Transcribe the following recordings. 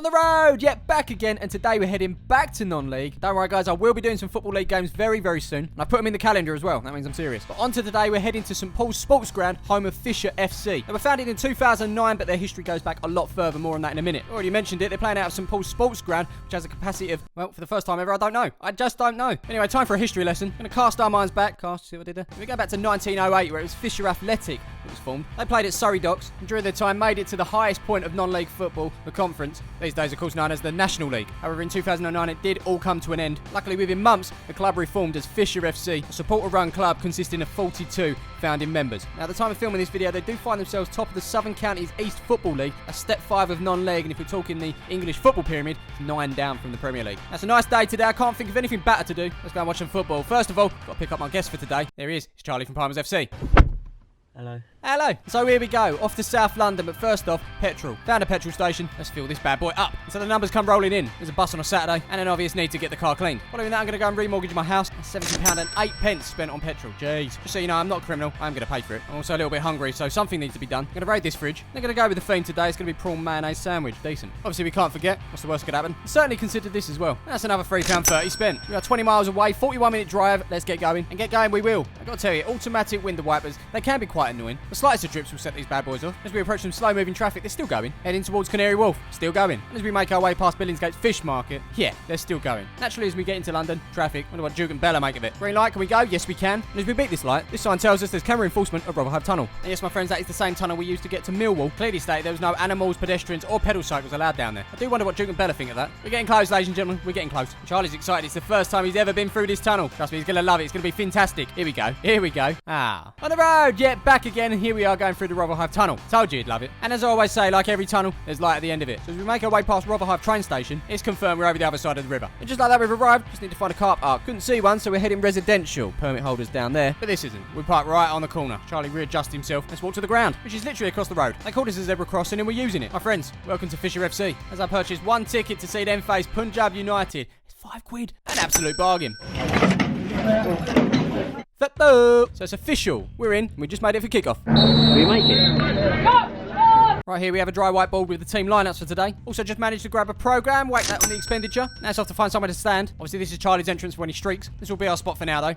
the road, yet back again, and today we're heading back to non-league. Don't worry guys, I will be doing some Football League games very, very soon, and I put them in the calendar as well. That means I'm serious. But on to today, we're heading to St Paul's Sports Ground, home of Fisher FC. They were founded in 2009, but their history goes back a lot further. More on that in a minute. Already mentioned it, they're playing out of St Paul's Sports Ground, which has a capacity of, well, for the first time ever, I don't know. I just don't know. Anyway, time for a history lesson. Gonna cast our minds back. See what I did there? We go back to 1908, where it was Fisher Athletic that was formed. They played at Surrey Docks, and during their time made it to the highest point of non-league football, the Conference. These days, of course, known as the National League. However, in 2009, it did all come to an end. Luckily, within months, the club reformed as Fisher FC, a supporter-run club consisting of 42 founding members. Now, at the time of filming this video, they do find themselves top of the Southern Counties East Football League, a step 5 of non-league, and if we're talking the English football pyramid, it's 9 down from the Premier League. That's a nice day today. I can't think of anything better to do. Let's go and watch some football. First of all, got to pick up my guest for today. There he is. It's Charlie from Palmers FC. Hello. Hello. So here we go, off to South London, but first off, petrol. Found a petrol station. Let's fill this bad boy up. So the numbers come rolling in. There's a bus on a Saturday, and an obvious need to get the car cleaned. Following that, I'm going to go and remortgage my house. £70 and 8p spent on petrol. Jeez. Just so you know, I'm not a criminal. I'm going to pay for it. I'm also a little bit hungry, so something needs to be done. I'm going to raid this fridge. I'm going to go with the theme today. It's going to be prawn mayonnaise sandwich. Decent. Obviously, we can't forget. What's the worst that could happen? Certainly considered this as well. That's another £3.30 spent. We are 20 miles away, 41-minute drive. Let's get going. And get going we will. I've got to tell you, automatic window wipers, they can be quite annoying. The slightest of drips will set these bad boys off. As we approach some slow-moving traffic, they're still going. Heading towards Canary Wharf, still going. And as we make our way past Billingsgate Fish Market, yeah, they're still going. Naturally, as we get into London, traffic, wonder what Duke and Bella make of it. Green light, can we go? Yes, we can. And as we beat this light, this sign tells us there's camera enforcement of Rotherhithe Tunnel. And yes, my friends, that is the same tunnel we used to get to Millwall. Clearly stated there was no animals, pedestrians, or pedal cycles allowed down there. I do wonder what Duke and Bella think of that. We're getting close, ladies and gentlemen. We're getting close. Charlie's excited. It's the first time he's ever been through this tunnel. Trust me, he's going to love it. It's going to be fantastic. Here we go. Here we go. On the road, yeah, back again, and here we are going through the Rotherhithe Tunnel. Told you you'd love it. And as I always say, like every tunnel, there's light at the end of it. So as we make our way past Rotherhithe train station, it's confirmed we're over the other side of the river. And just like that, we've arrived. Just need to find a car park. Couldn't see one, so we're heading residential. Permit holders down there. But this isn't. We park right on the corner. Charlie readjusts himself. Let's walk to the ground, which is literally across the road. They called us a zebra crossing and we're using it. My friends, welcome to Fisher FC. As I purchased one ticket to see them face Punjab United. It's £5. An absolute bargain. So it's official. We're in. We just made it for kickoff. We make it. Right here we have a dry whiteboard with the team lineups for today. Also just managed to grab a programme, wait that on the expenditure. Now it's off to find somewhere to stand. Obviously this is Charlie's entrance for when he streaks. This will be our spot for now though.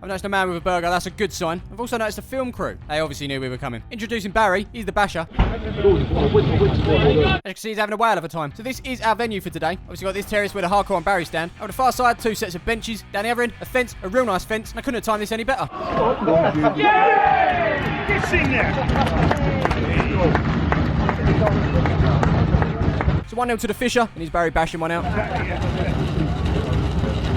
I've noticed a man with a burger, that's a good sign. I've also noticed a film crew. They obviously knew we were coming. Introducing Barry, he's the basher. As you can see, he's having a whale of a time. So this is our venue for today. Obviously got this terrace where the hardcore and Barry stand. Over the far side, 2 sets of benches. Down the other end, a fence, a real nice fence. And I couldn't have timed this any better. Yeah! Get in there! So 1-0 to the Fisher, and he's Barry bashing one out.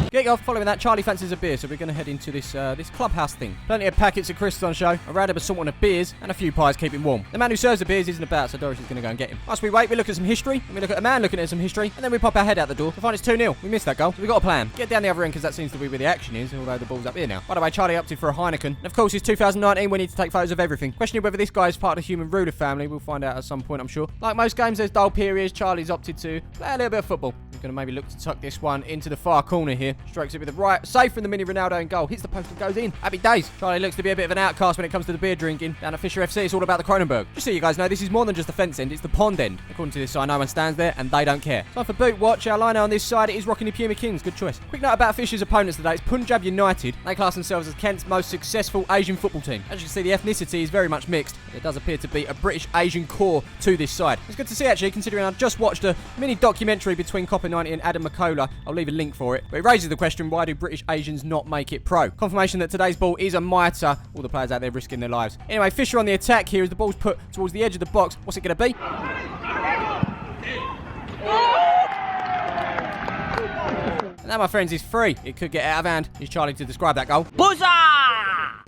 Getting off, following that, Charlie fancies a beer, so we're going to head into this clubhouse thing. Plenty of packets of crisps on show, a random assortment of beers, and a few pies keep him warm. The man who serves the beers isn't about, so Doris is going to go and get him. Whilst we wait, we look at some history, and we look at a man looking at some history, and then we pop our head out the door to find it's 2-0. We missed that goal, so we got a plan. Get down the other end, because that seems to be where the action is, although the ball's up here now. By the way, Charlie upped it for a Heineken. And of course, it's 2019, we need to take photos of everything. Questioning whether this guy is part of the human ruler family, we'll find out at some point, I'm sure. Like most games, there's dull periods. Charlie's opted to play a little bit of football. We're going to maybe look to tuck this one into the far corner here. Strikes it with the right, safe from the mini Ronaldo in goal. Hits the post and goes in. Happy days. Charlie looks to be a bit of an outcast when it comes to the beer drinking. Down at Fisher FC, it's all about the Cronenberg. Just so you guys know, this is more than just the fence end, it's the pond end. According to this sign, no one stands there and they don't care. Time for boot watch. Our liner on this side is rocking the Puma Kings. Good choice. Quick note about Fisher's opponents today. It's Punjab United. They class themselves as Kent's most successful Asian football team. As you can see, the ethnicity is very much mixed. There does appear to be a British Asian core to this side. It's good to see actually, considering I just watched a mini documentary between Copper 90 and Adam McCullough. I'll leave a link for it. But it raises the question, why do British Asians not make it pro? Confirmation that today's ball is a mitre. All the players out there risking their lives. Anyway, Fisher on the attack here as the ball's put towards the edge of the box. What's it going to be? And that, my friends, is free. It could get out of hand. Here's Charlie to describe that goal.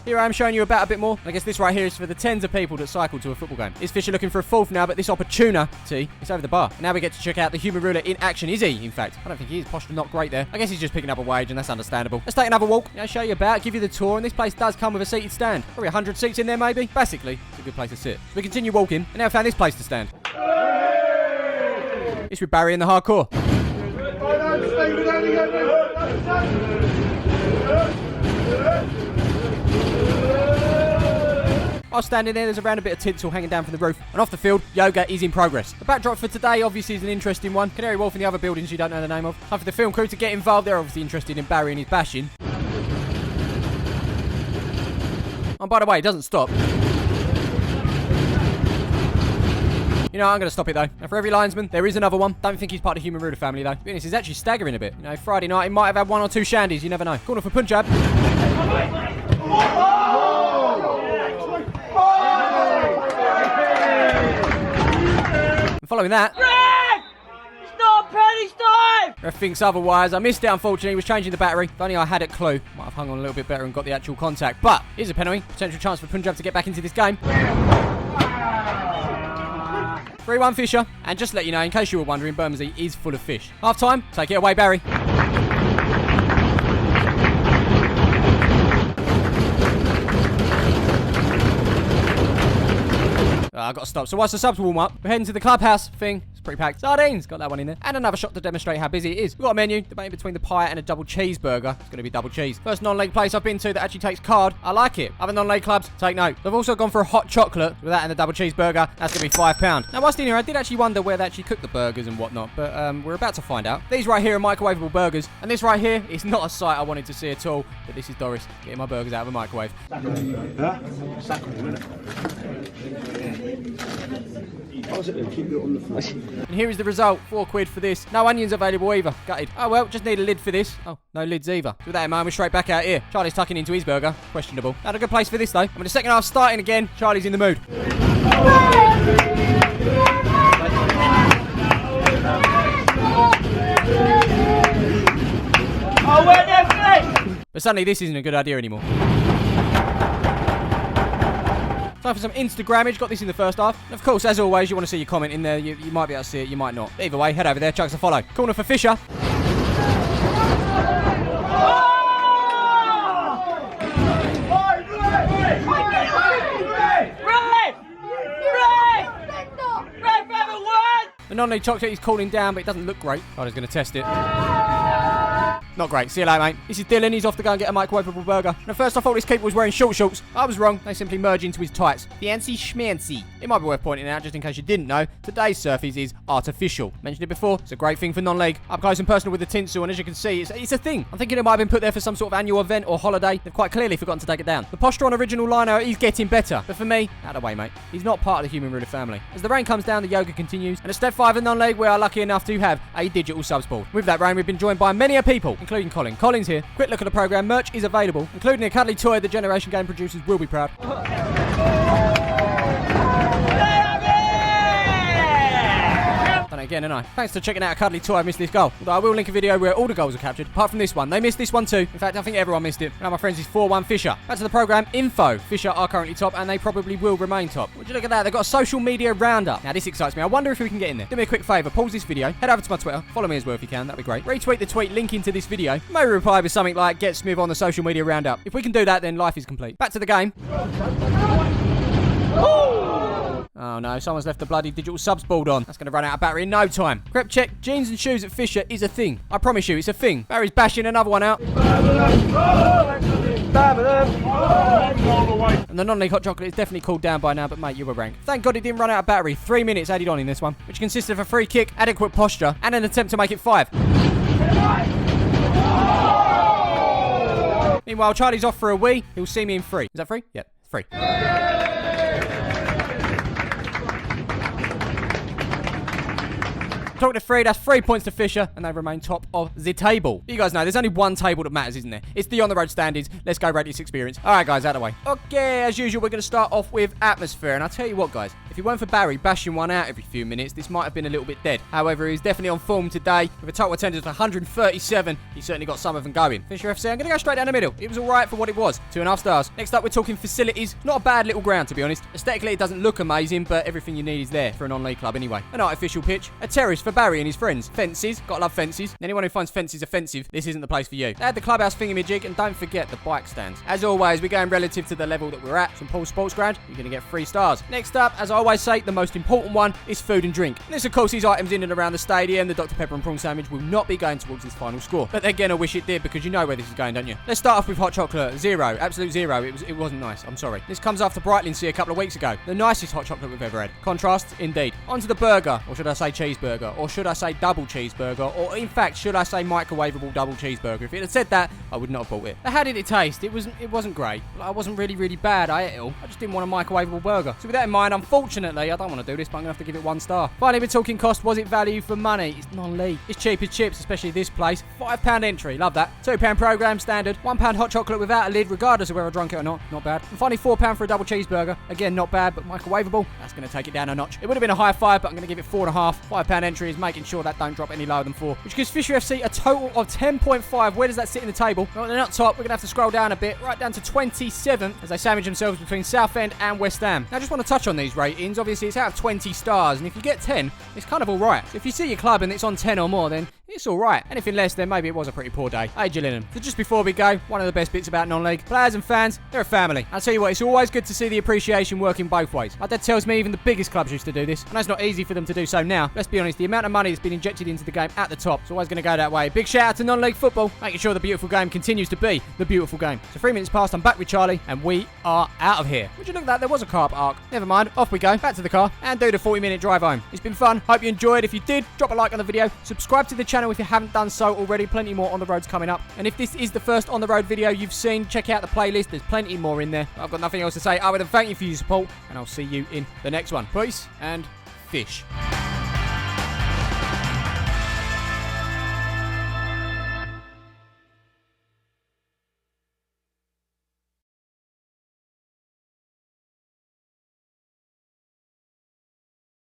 Here I am showing you about a bit more. I guess this right here is for the tens of people that cycle to a football game. Is Fisher looking for a fourth now, but this opportunity is over the bar. And now we get to check out the human ruler in action. Is he, in fact? I don't think he is. Posture not great there. I guess he's just picking up a wage, and that's understandable. Let's take another walk. Show you about, give you the tour, and this place does come with a seated stand. Probably 100 seats in there, maybe. Basically, it's a good place to sit. So we continue walking, and now found this place to stand. It's with Barry in the hardcore. While standing there, there's a random bit of tinsel hanging down from the roof. And off the field, yoga is in progress. The backdrop for today obviously is an interesting one. Canary Wharf and the other buildings you don't know the name of. Time for the film crew to get involved. They're obviously interested in Barry and his bashing. Oh, by the way, it doesn't stop. You know, I'm going to stop it though. Now, for every linesman, there is another one. Don't think he's part of the human ruler family though. To be honest, he's actually staggering a bit. You know, Friday night, he might have had 1 or 2 shandies. You never know. Corner for Punjab. And following that... Stop, penny time! Ref thinks otherwise. I missed it, unfortunately. He was changing the battery. If only I had a clue. Might have hung on a little bit better and got the actual contact. But here's a penalty. Potential chance for Punjab to get back into this game. 3-1 Fisher. And just to let you know, in case you were wondering, Bermondsey is full of fish. Half time. Take it away, Barry. I've got to stop. So whilst the subs warm up, we're heading to the clubhouse thing. It's pretty packed. Sardines, got that one in there. And another shot to demonstrate how busy it is. We've got a menu, debating between the pie and a double cheeseburger. It's going to be double cheese. First non-league place I've been to that actually takes card. I like it. Other non-league clubs, take note. I've also gone for a hot chocolate with that and the double cheeseburger. That's going to be £5. Now, whilst in here, I did actually wonder where they actually cook the burgers and whatnot, but we're about to find out. These right here are microwavable burgers, and this right here is not a sight I wanted to see at all, but this is Doris getting my burgers out of a microwave. And here is the result. £4 for this. No onions available either. Gutted. Oh well, just need a lid for this. Oh, no lids either. With that in mind, we're straight back out here. Charlie's tucking into his burger. Questionable. Not a good place for this though. I'm in the second half starting again. Charlie's in the mood. Oh, we're Benfleet! But suddenly this isn't a good idea anymore. Time for some Instagrammage. Got this in the first half. And of course, as always, you want to see your comment in there. You might be able to see it, you might not. But either way, head over there, chucks a follow. Corner for Fisher. The non-league chocolate is cooling down, but it doesn't look great. Charlie's going to test it. Not great. See you later, mate. This is Dylan. He's off to go and get a microwavable burger. And at first, I thought this keeper was wearing short shorts. I was wrong. They simply merge into his tights. Fancy schmancy. It might be worth pointing out, just in case you didn't know, today's surfies is artificial. Mentioned it before. It's a great thing for non-league. Up close and personal with the tinsel, and as you can see, it's a thing. I'm thinking it might have been put there for some sort of annual event or holiday. They've quite clearly forgotten to take it down. The posture on original lino is getting better. But for me, out of the way, mate. He's not part of the human ruler family. As the rain comes down, the yoga continues. And at step 5 of non-league, we are lucky enough to have a digital subs board. With that rain, we've been joined by many a people, including Colin. Colin's here. Quick look at the programme. Merch is available, including a cuddly toy. The Generation Game producers will be proud. Done it again, and I. Thanks for checking out a cuddly toy. I missed this goal. Although I will link a video where all the goals are captured, apart from this one. They missed this one too. In fact, I think everyone missed it. Now my friends is 4-1 Fisher. Back to the programme. Info. Fisher are currently top, and they probably will remain top. Would you look at that? They've got a social media roundup. Now this excites me. I wonder if we can get in there. Do me a quick favour. Pause this video. Head over to my Twitter. Follow me as well if you can. That'd be great. Retweet the tweet linking to this video. Maybe reply with something like "Get Smiv on the social media roundup." If we can do that, then life is complete. Back to the game. Oh no, someone's left the bloody digital subs board on. That's going to run out of battery in no time. Crep check, jeans and shoes at Fisher is a thing. I promise you, it's a thing. Barry's bashing another one out. And the non-league hot chocolate is definitely cooled down by now, but mate, you were rank. Thank God it didn't run out of battery. 3 minutes added on in this one, which consisted of a free kick, adequate posture, and an attempt to make it 5. Meanwhile, Charlie's off for a wee. He'll see me in 3. Is that free? Yep, 3. Talk to 3, that's 3 points to Fisher, and they remain top of the table. You guys know, there's only one table that matters, isn't there? It's the on-the-road standings. Let's go rate this experience. All right, guys, out of the way. Okay, as usual, we're going to start off with atmosphere, and I'll tell you what, guys. If it weren't for Barry bashing one out every few minutes, this might have been a little bit dead. However, he's definitely on form today. With a total attendance of 137, he certainly got some of them going. Fisher FC, I'm going to go straight down the middle. It was all right for what it was. 2.5 stars. Next up, we're talking facilities. Not a bad little ground, to be honest. Aesthetically, it doesn't look amazing, but everything you need is there for a non-league club anyway. An artificial pitch. A terrace for Barry and his friends. Fences. Gotta love fences. Anyone who finds fences offensive, this isn't the place for you. They had the clubhouse thingamajig, and don't forget the bike stands. As always, we're going relative to the level that we're at. St Paul's Sports Ground, you're going to get 3 stars. Next up, as I always say, the most important one is food and drink. And this, of course, these items in and around the stadium, the Dr. Pepper and prawn sandwich will not be going towards this final score. But they're gonna wish it did, because you know where this is going, don't you? Let's start off with hot chocolate. 0. Absolute 0. It wasn't nice. I'm sorry. This comes after Brightlingsea a couple of weeks ago. The nicest hot chocolate we've ever had. Contrast, indeed. Onto the burger, or should I say cheeseburger, or should I say double cheeseburger, or in fact, should I say microwavable double cheeseburger? If it had said that, I would not have bought it. How did it taste? It wasn't great. Like, it wasn't really bad. I ate it all. I just didn't want a microwavable burger. So with that in mind, unfortunately, I don't want to do this, but I'm going to have to give it 1 star. Finally, we're talking cost. Was it value for money? It's non-league. It's cheap as chips, especially this place. £5 entry. Love that. £2 programme standard. £1 hot chocolate without a lid, regardless of whether I drunk it or not. Not bad. And finally, £4 for a double cheeseburger. Again, not bad, but microwavable. That's going to take it down a notch. It would have been a high 5, but I'm going to give it 4.5. £5 entry is making sure that don't drop any lower than 4, which gives Fisher FC a total of 10.5. Where does that sit in the table? Well, they're not top. We're going to have to scroll down a bit, right down to 27th, as they sandwich themselves between Southend and West Ham. Now, I just want to touch on these ratings. Obviously, it's out of 20 stars, and if you get 10, it's kind of all right. So if you see your club and it's on 10 or more, then it's all right. Anything less, then maybe it was a pretty poor day. Hey, Gillingham. So just before we go, one of the best bits about non-league, players and fans, they're a family. I'll tell you what, it's always good to see the appreciation working both ways. My dad tells me even the biggest clubs used to do this. I know it's not easy for them to do so now. Let's be honest, the amount of money that's been injected into the game at the top is always going to go that way. Big shout out to non-league football, making sure the beautiful game continues to be the beautiful game. So 3 minutes past, I'm back with Charlie, and we are out of here. Would you look at that? There was a car park. Never mind, off we go, back to the car, and do the 40-minute drive home. It's been fun. Hope you enjoyed. If you did, drop a like on the video. Subscribe to the channel if you haven't done so already. Plenty more on the roads coming up. And if this is the first on the road video you've seen, check out the playlist. There's plenty more in there. I've got nothing else to say other than thank you for your support, and I'll see you in the next one. Peace and fish.